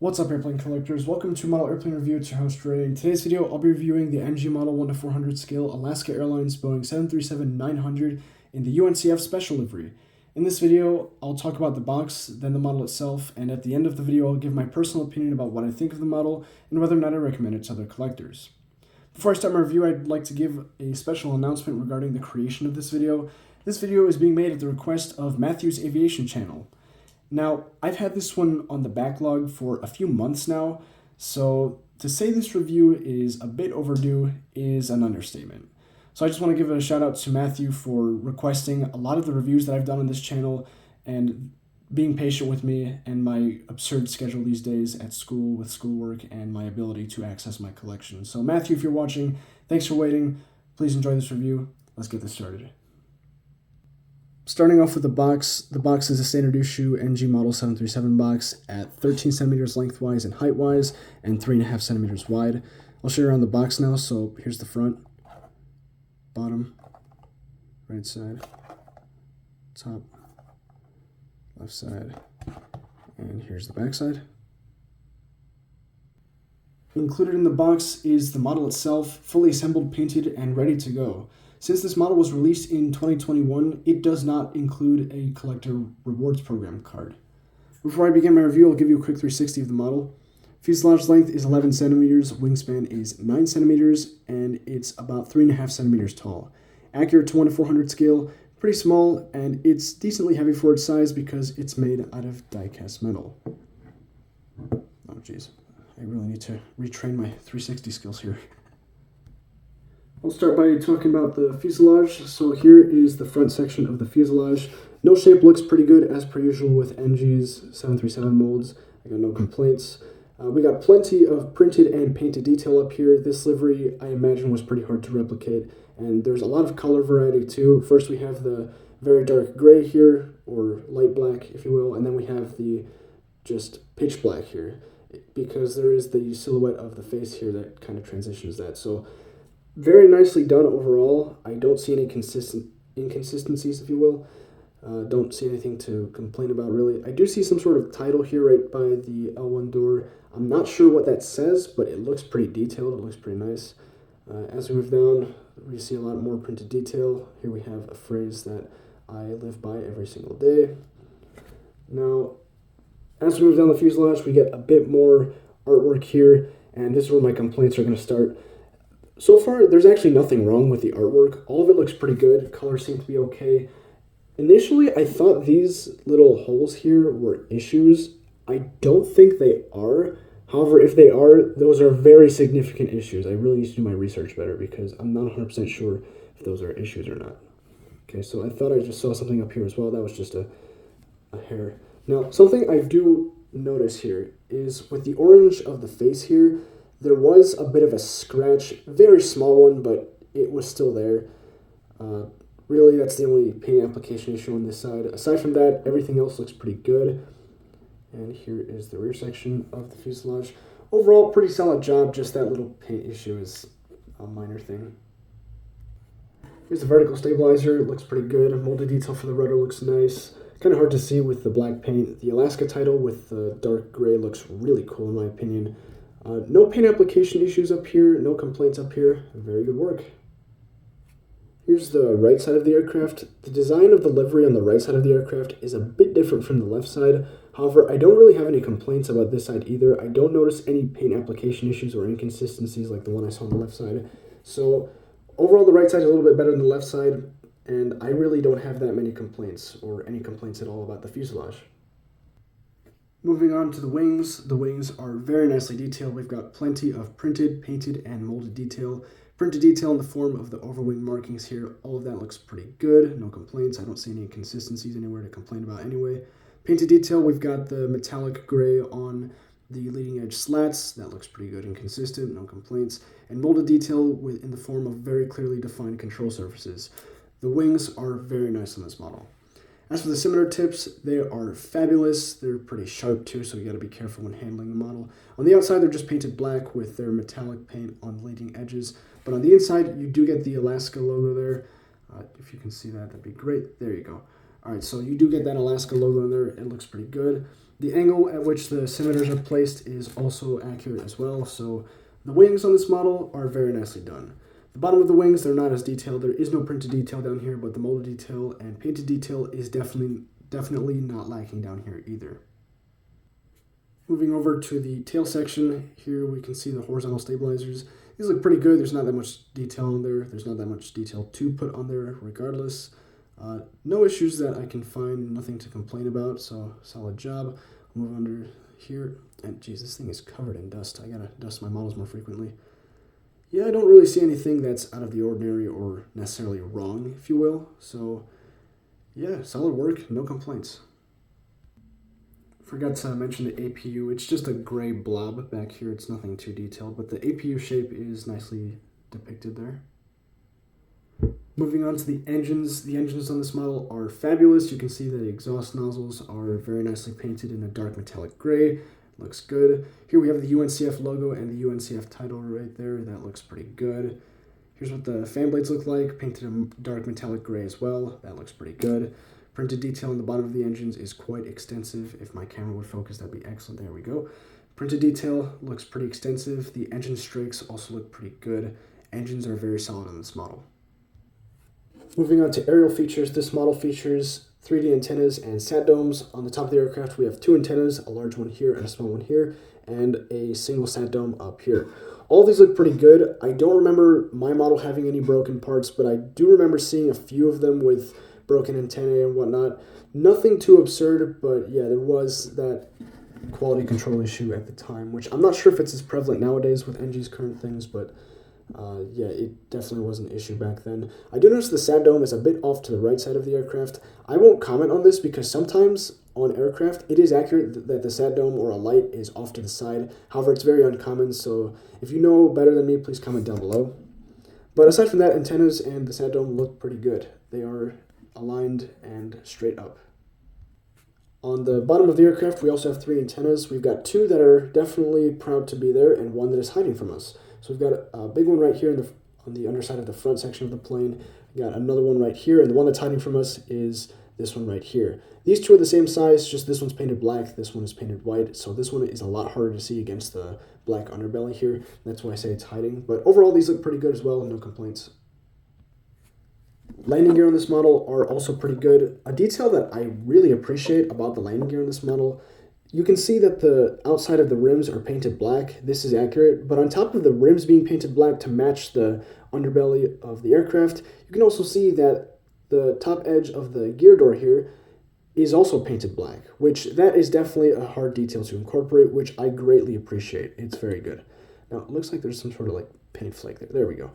What's up, airplane collectors? Welcome to Model Airplane Review. It's your host Ray. In today's video, I'll be reviewing the NG Model 1-400 scale Alaska Airlines Boeing 737-900 in the UNCF special livery. In this video, I'll talk about the box, then the model itself, and at the end of the video, I'll give my personal opinion about what I think of the model and whether or not I recommend it to other collectors. Before I start my review, I'd like to give a special announcement regarding the creation of this video. This video is being made at the request of Matthew's Aviation channel. Now, I've had this one on the backlog for a few months now, so to say this review is a bit overdue is an understatement. So I just want to give a shout out to Matthew for requesting a lot of the reviews that I've done on this channel and being patient with me and my absurd schedule these days at school with schoolwork and my ability to access my collection. So Matthew, if you're watching, thanks for waiting. Please enjoy this review. Let's get this started. Starting off with the box is a standard issue NG Model 737 box at 13 centimeters lengthwise and height-wise and 3.5 centimeters wide. I'll show you around the box now. So here's the front, bottom, right side, top, left side, and here's the back side. Included in the box is the model itself, fully assembled, painted, and ready to go. Since this model was released in 2021, it does not include a collector rewards program card. Before I begin my review, I'll give you a quick 360 of the model. Fuselage length is 11 centimeters, wingspan is 9 centimeters, and it's about 3.5 centimeters tall. Accurate to 1-400 scale, pretty small, and it's decently heavy for its size because it's made out of die-cast metal. Oh geez, I really need to retrain my 360 skills here. I'll start by talking about the fuselage. So here is the front section of the fuselage. No shape, looks pretty good as per usual with NG's 737 molds. I got no complaints. We got plenty of printed and painted detail up here. This livery, I imagine, was pretty hard to replicate, and there's a lot of color variety too. First we have the very dark gray here, or light black if you will, and then we have the just pitch black here, because there is the silhouette of the face here that kind of transitions that. So very nicely done overall. I don't see any inconsistencies, if you will. Don't see anything to complain about, really. I do see some sort of title here right by the L1 door. I'm not sure what that says, but it looks pretty detailed. It looks pretty nice. As we move down, we see a lot more printed detail. Here we have a phrase that I live by every single day. Now, as we move down the fuselage, we get a bit more artwork here, and this is where my complaints are going to start. So far, there's actually nothing wrong with the artwork. All of it looks pretty good. Colors seem to be okay. Initially, I thought these little holes here were issues. I don't think they are. However, if they are, those are very significant issues. I really need to do my research better because I'm not 100% sure if those are issues or not. Okay, so I thought I just saw something up here as well. That was just a hair. Now, something I do notice here is with the orange of the face here, there was a bit of a scratch, very small one, but it was still there. Really, that's the only paint application issue on this side. Aside from that, everything else looks pretty good. And here is the rear section of the fuselage. Overall, pretty solid job, just that little paint issue is a minor thing. Here's the vertical stabilizer, it looks pretty good. Molded detail for the rudder looks nice. Kind of hard to see with the black paint. The Alaska title with the dark gray looks really cool in my opinion. No paint application issues up here, no complaints up here. Very good work. Here's the right side of the aircraft. The design of the livery on the right side of the aircraft is a bit different from the left side. However, I don't really have any complaints about this side either. I don't notice any paint application issues or inconsistencies like the one I saw on the left side. So overall, the right side is a little bit better than the left side, and I really don't have that many complaints or any complaints at all about the fuselage. Moving on to the wings are very nicely detailed. We've got plenty of printed, painted, and molded detail. Printed detail in the form of the overwing markings here. All of that looks pretty good. No complaints. I don't see any inconsistencies anywhere to complain about anyway. Painted detail, we've got the metallic gray on the leading edge slats. That looks pretty good and consistent. No complaints. And molded detail in the form of very clearly defined control surfaces. The wings are very nice on this model. As for the scimitar tips, they are fabulous. They're pretty sharp too, so you gotta be careful when handling the model. On the outside, they're just painted black with their metallic paint on the leading edges. But on the inside, you do get the Alaska logo there. If you can see that, that'd be great. There you go. All right, so you do get that Alaska logo in there. It looks pretty good. The angle at which the cimeters are placed is also accurate as well, so the wings on this model are very nicely done. The bottom of the wings, they're not as detailed. There is no printed detail down here, but the molded detail and painted detail is definitely not lacking down here either. Moving over to the tail section, here we can see the horizontal stabilizers. These look pretty good. There's not that much detail on there. There's not that much detail to put on there regardless. No issues that I can find, nothing to complain about, so solid job. I'll move under here, and geez, this thing is covered in dust. I gotta dust my models more frequently. Yeah, I don't really see anything that's out of the ordinary or necessarily wrong, if you will. So yeah, solid work, no complaints. Forgot to mention the APU. It's just a gray blob back here. It's nothing too detailed, but the APU shape is nicely depicted there. Moving on to the engines on this model are fabulous. You can see that the exhaust nozzles are very nicely painted in a dark metallic gray. Looks good. Here we have the UNCF logo and the UNCF title right there. That looks pretty good. Here's what the fan blades look like, painted in dark metallic gray as well. That looks pretty good. Printed detail on the bottom of the engines is quite extensive. If my camera would focus, that'd be excellent. There we go. Printed detail looks pretty extensive. The engine strakes also look pretty good. Engines are very solid on this model. Moving on to aerial features, this model features 3D antennas and sat domes. On the top of the aircraft, we have two antennas, a large one here and a small one here, and a single sat dome up here. All of these look pretty good. I don't remember my model having any broken parts, but I do remember seeing a few of them with broken antennae and whatnot. Nothing too absurd, but yeah, there was that quality control issue at the time, which I'm not sure if it's as prevalent nowadays with NG's current things, but yeah, it definitely was an issue back then. I do notice the sat dome is a bit off to the right side of the aircraft. I won't comment on this because sometimes on aircraft it is accurate that the sat dome or a light is off to the side. However, it's very uncommon, so if you know better than me, please comment down below. But aside from that, antennas and the sat dome look pretty good. They are aligned and straight up. On the bottom of the aircraft, we also have three antennas. We've got two that are definitely proud to be there and one that is hiding from us. So we've got a big one right here on the underside of the front section of the plane. We've got another one right here, and the one that's hiding from us is this one right here. These two are the same size, just this one's painted black, this one is painted white, so this one is a lot harder to see against the black underbelly here. That's why I say it's hiding. But overall, these look pretty good as well, no complaints. Landing gear on this model are also pretty good. A detail that I really appreciate about the landing gear on this model, you can see that the outside of the rims are painted black. This is accurate, but on top of the rims being painted black to match the underbelly of the aircraft, you can also see that the top edge of the gear door here is also painted black, which that is definitely a hard detail to incorporate, which I greatly appreciate. It's very good. Now, it looks like there's some sort of like paint flake there. There we go.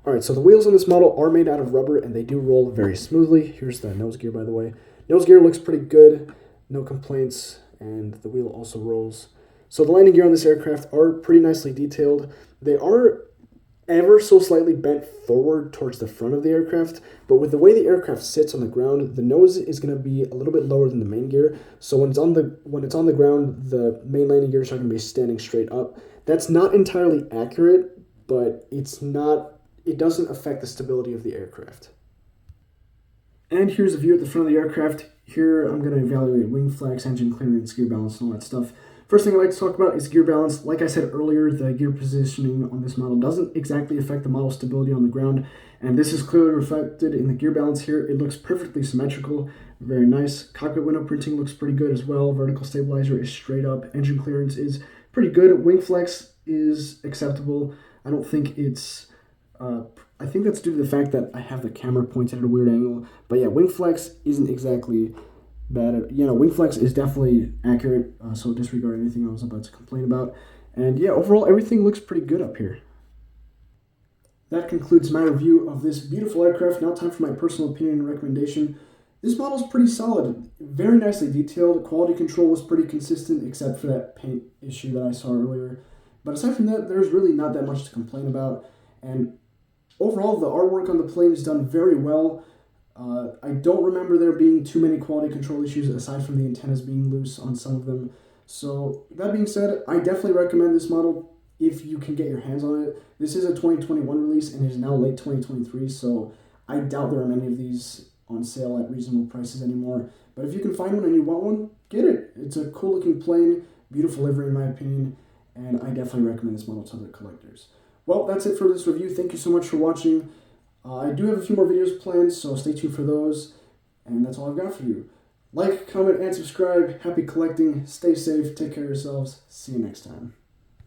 All right, so the wheels on this model are made out of rubber and they do roll very smoothly. Here's the nose gear, by the way. Nose gear looks pretty good, no complaints, and the wheel also rolls. So the landing gear on this aircraft are pretty nicely detailed. They are ever so slightly bent forward towards the front of the aircraft, but with the way the aircraft sits on the ground, the nose is going to be a little bit lower than the main gear. So when it's on the ground, the main landing gears are going to be standing straight up. That's not entirely accurate, but it doesn't affect the stability of the aircraft. And here's a view at the front of the aircraft. Here I'm going to evaluate wing flaps, engine clearance, gear balance, and all that stuff. First thing I'd like to talk about is gear balance. Like I said earlier, the gear positioning on this model doesn't exactly affect the model's stability on the ground, and this is clearly reflected in the gear balance here. It looks perfectly symmetrical, very nice. Cockpit window printing looks pretty good as well. Vertical stabilizer is straight up. Engine clearance is pretty good. Wing flex is acceptable. I don't think it's... I think that's due to the fact that I have the camera pointed at a weird angle. But yeah, wing flex isn't exactly bad. Wing flex is definitely accurate, so disregard anything I was about to complain about. And yeah, overall, everything looks pretty good up here. That concludes my review of this beautiful aircraft. Now time for my personal opinion and recommendation. This model is pretty solid, very nicely detailed. Quality control was pretty consistent, except for that paint issue that I saw earlier. But aside from that, there's really not that much to complain about. And overall, the artwork on the plane is done very well. I don't remember there being too many quality control issues aside from the antennas being loose on some of them. So that being said, I definitely recommend this model if you can get your hands on it. This is a 2021 release and it is now late 2023, so I doubt there are many of these on sale at reasonable prices anymore. But if you can find one and you want one, get it. It's a cool looking plane, beautiful livery in my opinion, and I definitely recommend this model to other collectors. Well, that's it for this review. Thank you so much for watching. I do have a few more videos planned, so stay tuned for those. And that's all I've got for you. Like, comment, and subscribe. Happy collecting. Stay safe. Take care of yourselves. See you next time.